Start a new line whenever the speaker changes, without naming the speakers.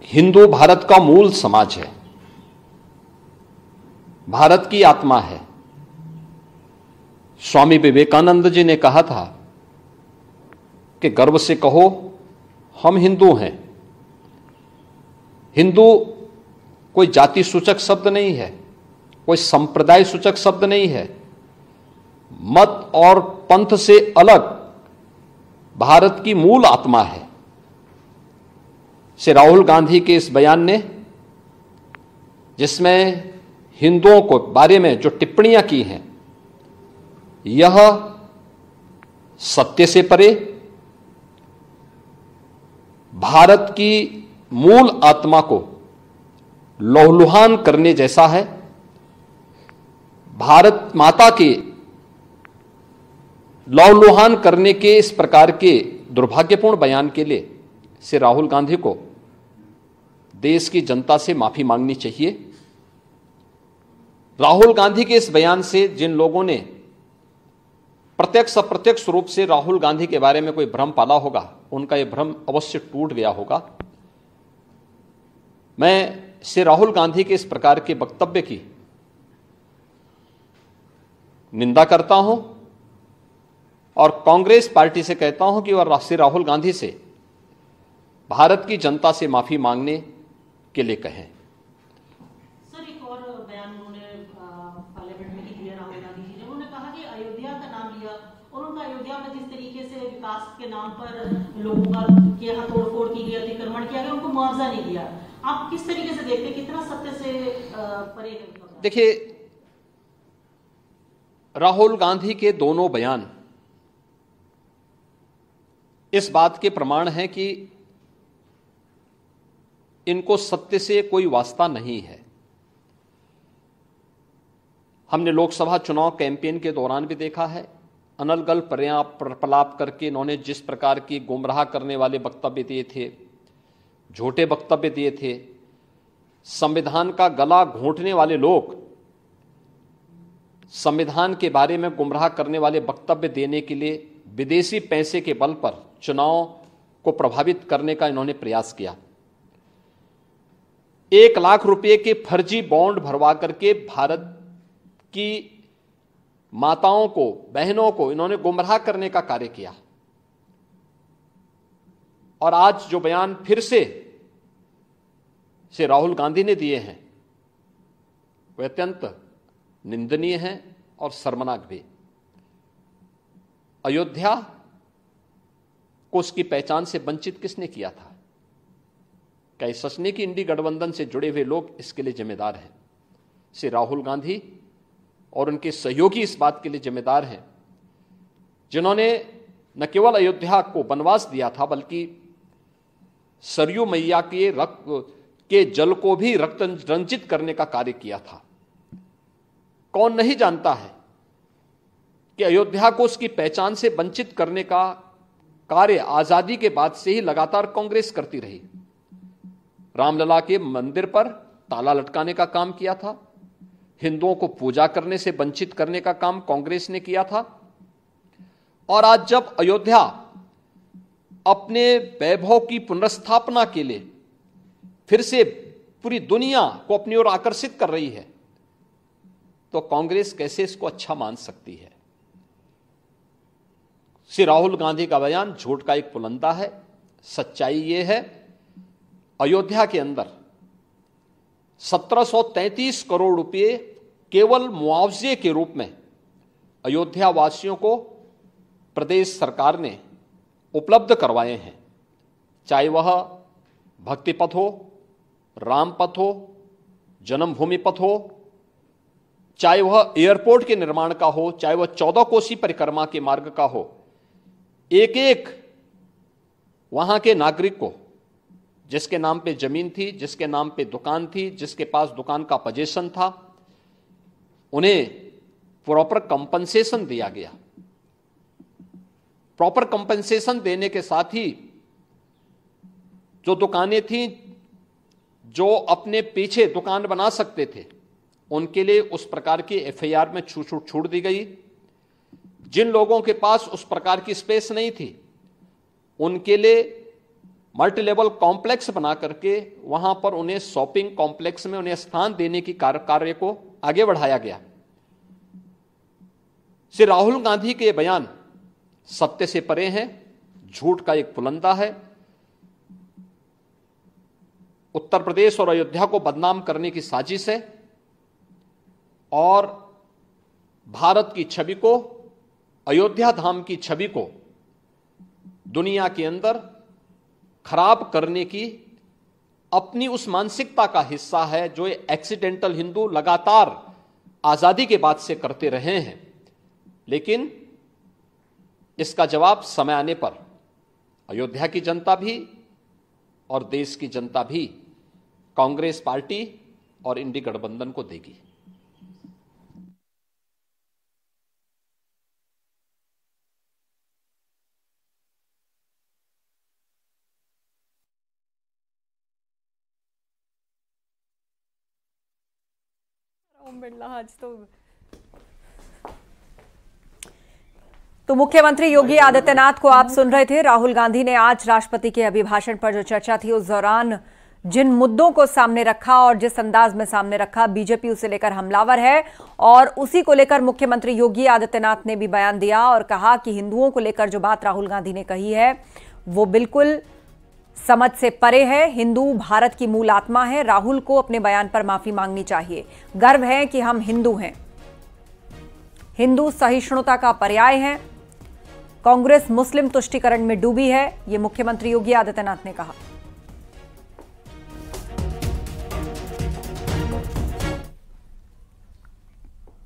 हिंदू भारत का मूल समाज है, भारत की आत्मा है। स्वामी विवेकानंद जी ने कहा था कि गर्व से कहो हम हिंदू हैं। हिंदू कोई जाति सूचक शब्द नहीं है, कोई संप्रदाय सूचक शब्द नहीं है। मत और पंथ से अलग भारत की मूल आत्मा है। श्री राहुल गांधी के इस बयान ने, जिसमें हिंदुओं को बारे में जो टिप्पणियां की हैं, यह सत्य से परे भारत की मूल आत्मा को लहूलुहान करने जैसा है। भारत माता के लहूलुहान करने के इस प्रकार के दुर्भाग्यपूर्ण बयान के लिए श्री राहुल गांधी को देश की जनता से माफी मांगनी चाहिए। राहुल गांधी के इस बयान से जिन लोगों ने प्रत्यक्ष अप्रत्यक्ष रूप से राहुल गांधी के बारे में कोई भ्रम पाला होगा, उनका यह भ्रम अवश्य टूट गया होगा। मैं श्री राहुल गांधी के इस प्रकार के वक्तव्य की निंदा करता हूं और कांग्रेस पार्टी से कहता हूं कि वह श्री राहुल गांधी से भारत की जनता से माफी मांगने के लिए कहें।
सर, एक और बयान उन्होंने पार्लियामेंट में दिया राहुल गांधी जी ने। उन्होंने कहा कि अयोध्या का नाम लिया और उनका अयोध्या में जिस तरीके से विकास के नाम पर लोगों का के यहाँ तोड़फोड़ की गई, अतिक्रमण किया गया, उनको मुआवजा नहीं दिया। आप किस तरीके से देखते हैं, कितना सत्य से परे है?
देखिए, राहुल गांधी के दोनों बयान इस बात के प्रमाण हैं कि इनको सत्य से कोई वास्ता नहीं है। हमने लोकसभा चुनाव कैंपेन के दौरान भी देखा है, अनर्गल प्रलाप करके इन्होंने जिस प्रकार की गुमराह करने वाले वक्तव्य दिए थे, झूठे वक्तव्य दिए थे। संविधान का गला घोंटने वाले लोग संविधान के बारे में गुमराह करने वाले वक्तव्य देने के लिए विदेशी पैसे के बल पर चुनाव को प्रभावित करने का इन्होंने प्रयास किया। 1 लाख रुपए के फर्जी बॉन्ड भरवा करके भारत की माताओं को, बहनों को इन्होंने गुमराह करने का कार्य किया। और आज जो बयान फिर से राहुल गांधी ने दिए हैं, वे अत्यंत निंदनीय हैं और शर्मनाक भी। अयोध्या को उसकी पहचान से वंचित किसने किया था? क्या सच नहीं कि इंडी गठबंधन से जुड़े हुए लोग इसके लिए जिम्मेदार हैं? श्री राहुल गांधी और उनके सहयोगी इस बात के लिए जिम्मेदार हैं, जिन्होंने न केवल अयोध्या को वनवास दिया था, बल्कि सरयू मैया के रक्त के जल को भी रक्त रंजित करने का कार्य किया था। कौन नहीं जानता है कि अयोध्या को उसकी पहचान से वंचित करने का कार्य आजादी के बाद से ही लगातार कांग्रेस करती रही। रामलला के मंदिर पर ताला लटकाने का काम किया था, हिंदुओं को पूजा करने से वंचित करने का काम कांग्रेस ने किया था। और आज जब अयोध्या अपने वैभव की पुनर्स्थापना के लिए फिर से पूरी दुनिया को अपनी ओर आकर्षित कर रही है, तो कांग्रेस कैसे इसको अच्छा मान सकती है? श्री राहुल गांधी का बयान झूठ का एक पुलंदा है। सच्चाई यह है, अयोध्या के अंदर 1733 करोड़ रुपए केवल मुआवजे के रूप में अयोध्या वासियों को प्रदेश सरकार ने उपलब्ध करवाए हैं। चाहे वह भक्ति पथ हो, राम पथ हो, जन्मभूमि पथ हो, चाहे वह एयरपोर्ट के निर्माण का हो, चाहे वह 14 कोसी परिक्रमा के मार्ग का हो, एक एक वहां के नागरिक को, जिसके नाम पे जमीन थी, जिसके नाम पे दुकान थी, जिसके पास दुकान का पोजीशन था, उन्हें प्रॉपर कंपनसेशन दिया गया। प्रॉपर कंपनसेशन देने के साथ ही जो दुकानें थीं, जो अपने पीछे दुकान बना सकते थे, उनके लिए उस प्रकार की एफआईआर में छूट दी गई। जिन लोगों के पास उस प्रकार की स्पेस नहीं थी, उनके लिए मल्टी लेवल कॉम्प्लेक्स बना करके वहां पर उन्हें शॉपिंग कॉम्प्लेक्स में उन्हें स्थान देने की कार्य को आगे बढ़ाया गया। श्री राहुल गांधी के बयान सत्य से परे हैं, झूठ का एक पुलंदा है। उत्तर प्रदेश और अयोध्या को बदनाम करने की साजिश है और भारत की छवि को, अयोध्या धाम की छवि को दुनिया के अंदर खराब करने की अपनी उस मानसिकता का हिस्सा है जो एक्सीडेंटल हिंदू लगातार आजादी के बाद से करते रहे हैं। लेकिन इसका जवाब समय आने पर अयोध्या की जनता भी और देश की जनता भी कांग्रेस पार्टी और इंडी गठबंधन को देगी।
ओम बिरला आज तो मुख्यमंत्री योगी आदित्यनाथ को आप सुन रहे थे। राहुल गांधी ने आज राष्ट्रपति के अभिभाषण पर जो चर्चा थी उस दौरान जिन मुद्दों को सामने रखा और जिस अंदाज में सामने रखा, बीजेपी उसे लेकर हमलावर है और उसी को लेकर मुख्यमंत्री योगी आदित्यनाथ ने भी बयान दिया और कहा कि हिंदुओं को लेकर जो बात राहुल गांधी ने कही है वो बिल्कुल समझ से परे है। हिंदू भारत की मूल आत्मा है। राहुल को अपने बयान पर माफी मांगनी चाहिए। गर्व है कि हम हिंदू हैं। हिंदू सहिष्णुता का पर्याय है। कांग्रेस मुस्लिम तुष्टीकरण में डूबी है, ये मुख्यमंत्री योगी आदित्यनाथ ने कहा।